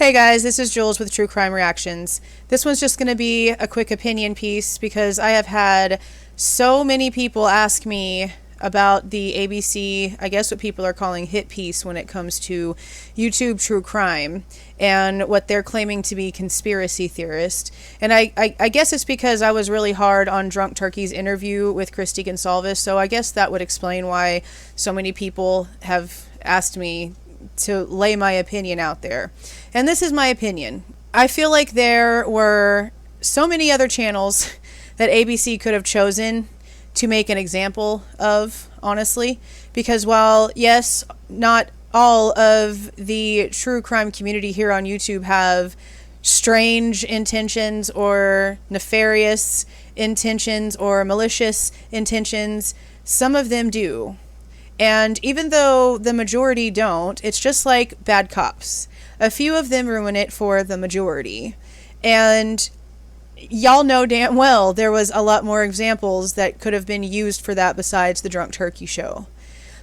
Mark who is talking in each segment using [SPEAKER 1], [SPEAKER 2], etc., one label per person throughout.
[SPEAKER 1] Hey guys, this is Jules with True Crime Reactions. This one's just going to be a quick opinion piece because I have had so many people ask me about the ABC, I guess what people are calling hit piece when it comes to YouTube true crime and what they're claiming to be conspiracy theorists. And I guess it's because I was really hard on Drunk Turkey's interview with Christy Gonsalves, so I guess that would explain why so many people have asked me to lay my opinion out there. And this is my opinion. I feel like there were so many other channels that ABC could have chosen to make an example of, honestly, because while, yes, not all of the true crime community here on YouTube have strange intentions or nefarious intentions or malicious intentions, some of them do. And even though the majority don't, it's just like bad cops. A few of them ruin it for the majority. And y'all know damn well there was a lot more examples that could have been used for that besides the Drunk Turkey show.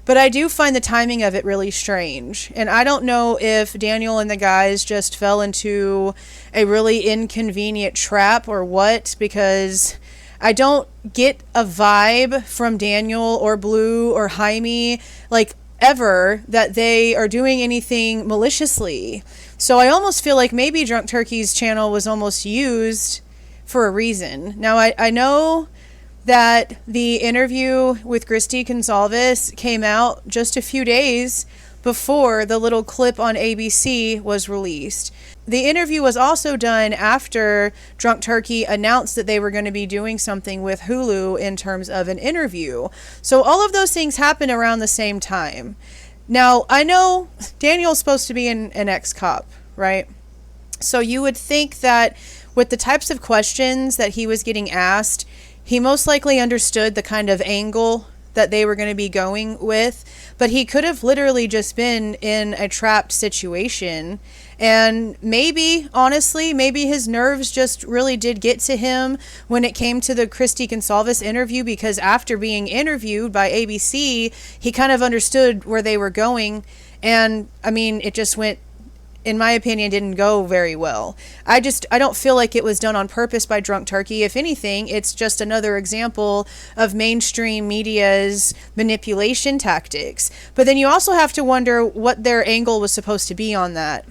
[SPEAKER 1] But I do find the timing of it really strange. And I don't know if Daniel and the guys just fell into a really inconvenient trap or what, because I don't get a vibe from Daniel or Blue or Jaime, like, ever, that they are doing anything maliciously. So I almost feel like maybe Drunk Turkey's channel was almost used for a reason. Now, I know that the interview with Christy Gonsalves came out just a few days before the little clip on ABC was released. The interview was also done after Drunk Turkey announced that they were going to be doing something with Hulu in terms of an interview. So all of those things happened around the same time. Now, I know Daniel's supposed to be an ex-cop, right? So you would think that with the types of questions that he was getting asked, he most likely understood the kind of angle that they were going to be going with, but he could have literally just been in a trapped situation. And maybe, honestly, maybe his nerves just really did get to him when it came to the Christy Gonsalves interview, because after being interviewed by ABC, he kind of understood where they were going. And I mean, it just went, in my opinion, didn't go very well. I don't feel like it was done on purpose by Drunk Turkey. If anything, it's just another example of mainstream media's manipulation tactics. But then you also have to wonder what their angle was supposed to be on that.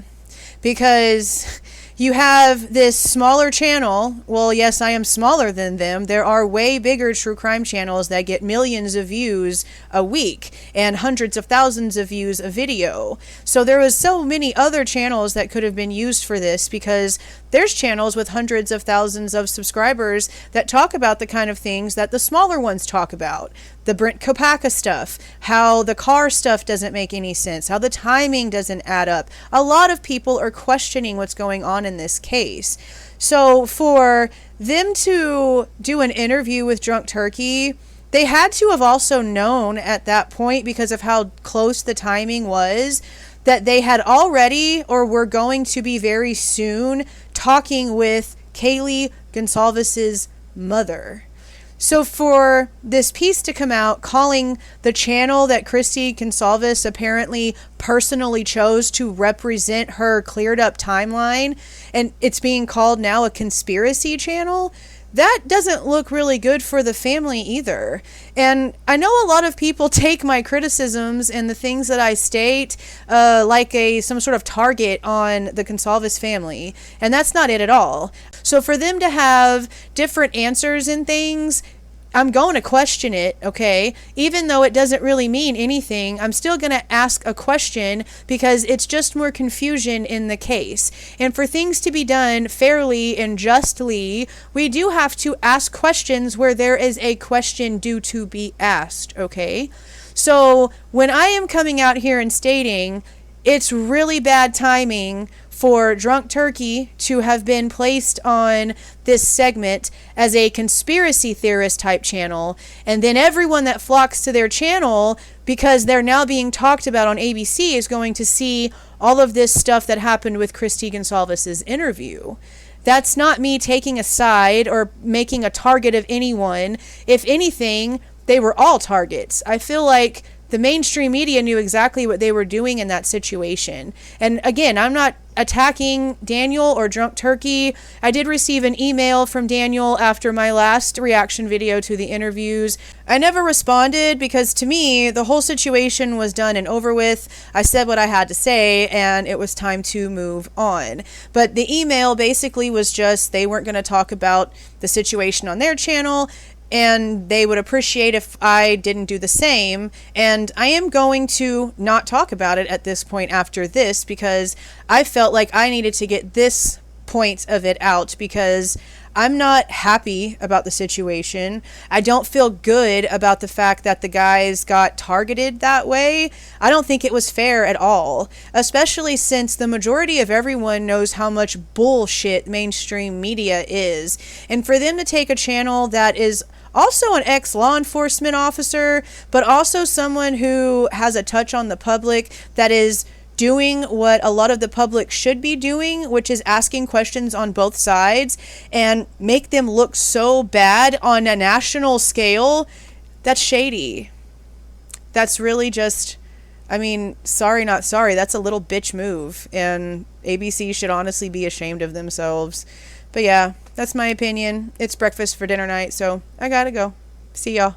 [SPEAKER 1] Because you have this smaller channel. Well, yes, I am smaller than them. There are way bigger true crime channels that get millions of views a week and hundreds of thousands of views a video. So there was so many other channels that could have been used for this, because there's channels with hundreds of thousands of subscribers that talk about the kind of things that the smaller ones talk about. The Brent Kopaka stuff, how the car stuff doesn't make any sense, how the timing doesn't add up. A lot of people are questioning what's going on in this case. So for them to do an interview with Drunk Turkey, they had to have also known at that point, because of how close the timing was, that they had already or were going to be very soon talking with Kaylee Gonsalves' mother. So for this piece to come out calling the channel that Christy Gonsalves apparently personally chose to represent her cleared up timeline, and it's being called now a conspiracy channel, that doesn't look really good for the family either. And I know a lot of people take my criticisms and the things that I state like some sort of target on the Gonsalves family, and that's not it at all. So for them to have different answers and things, I'm going to question it, okay? Even though it doesn't really mean anything, I'm still going to ask a question, because it's just more confusion in the case. And for things to be done fairly and justly, we do have to ask questions where there is a question due to be asked, okay? So when I am coming out here and stating it's really bad timing for Drunk Turkey to have been placed on this segment as a conspiracy theorist type channel, and then everyone that flocks to their channel because they're now being talked about on ABC is going to see all of this stuff that happened with Christy Gonsalves' interview. That's not me taking a side or making a target of anyone. If anything, they were all targets. I feel like the mainstream media knew exactly what they were doing in that situation. And again, I'm not attacking Daniel or Drunk Turkey. I did receive an email from Daniel after my last reaction video to the interviews. I never responded because to me, the whole situation was done and over with. I said what I had to say and it was time to move on. But the email basically was just they weren't going to talk about the situation on their channel, and they would appreciate if I didn't do the same. And I am going to not talk about it at this point after this, because I felt like I needed to get this point of it out, because I'm not happy about the situation. I don't feel good about the fact that the guys got targeted that way. I don't think it was fair at all, especially since the majority of everyone knows how much bullshit mainstream media is. And for them to take a channel that is also an ex-law enforcement officer, but also someone who has a touch on the public, that is doing what a lot of the public should be doing, which is asking questions on both sides, and make them look so bad on a national scale, that's shady. That's really just, I mean, sorry not sorry, that's a little bitch move, and ABC should honestly be ashamed of themselves. But yeah, that's my opinion. It's breakfast for dinner night, so I gotta go. See y'all.